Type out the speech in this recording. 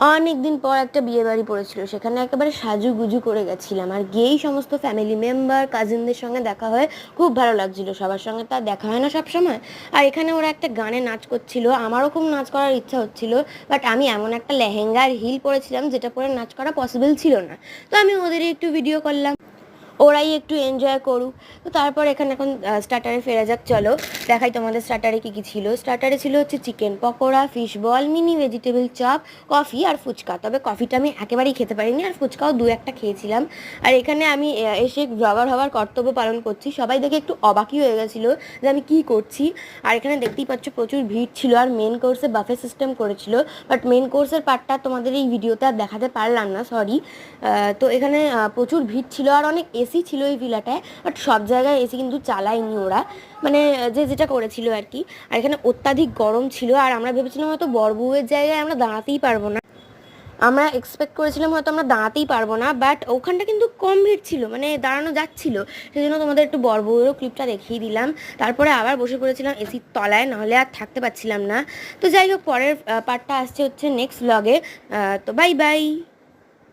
অনেক দিন পর একটা বিয়ে বাড়ি পড়েছিল, সেখানে একেবারে সাজুগুজু করে গেছিলাম। আর গিয়েই সমস্ত ফ্যামিলি মেম্বার কাজিনদের সঙ্গে দেখা হয়ে খুব ভালো লাগছিল। সবার সঙ্গে তো আর দেখা হয় না সব সময়। আর এখানে ওরা একটা গানে নাচ করছিল, আমারও খুব নাচ করার ইচ্ছা হচ্ছিল, বাট আমি এমন একটা লেহেঙ্গা আর হিল পরেছিলাম যেটা পরে নাচ করা পসিবল ছিল না। তো আমি ওদেরই একটু ভিডিও করলাম, ওরাই একটু এনজয় করুক। তো তারপর এখানে এখন স্টার্টারে ফেরা যাক, চলো দেখাই তোমাদের স্টার্টারে কী কী ছিল। স্টার্টারে ছিল হচ্ছে chicken pakora, fish ball, mini vegetable chop, coffee আর ফুচকা। তবে কফিটা আমি একেবারেই খেতে পারিনি, আর ফুচকাও দু একটা খেয়েছিলাম। আর এখানে আমি এসে ব্লগার হওয়ার কর্তব্য পালন করছি, সবাই দেখে একটু অবাকই হয়ে গেছিলো যে আমি কী করছি। আর এখানে দেখতেই পাচ্ছ প্রচুর ভিড় ছিল, আর মেন কোর্সে বাফে সিস্টেম করেছিল, বাট মেন কোর্সের পার্টটা তোমাদের এই ভিডিওতে আর দেখাতে পারলাম না, সরি। তো এখানে প্রচুর ভিড় ছিল, আর অনেক এসি ছিল এই ভিলাটায়, বাট সব জায়গায় এসি কিন্তু চালায়নি ওরা, মানে যে যেটা করেছিল আর কি। আর এখানে অত্যাধিক গরম ছিল, আর আমরা ভেবেছিলাম হয়তো বরবউয়ের জায়গায় আমরা দাঁড়াতেই পারবো না, আমরা এক্সপেক্ট করেছিলাম হয়তো আমরা দাঁড়াতেই পারবো না, বাট ওখানটা কিন্তু কম ভিড় ছিল, মানে দাঁড়ানো যাচ্ছিল। সেই জন্য তোমাদের একটু বরবউয়েরও ক্লিপটা দেখিয়ে দিলাম। তারপরে আবার বসে পড়েছিলাম এসির তলায়, নাহলে আর থাকতে পারছিলাম না। তো যাই হোক, পরের পার্টটা আসছে হচ্ছে নেক্সট ব্লগে। তো বাই বাই।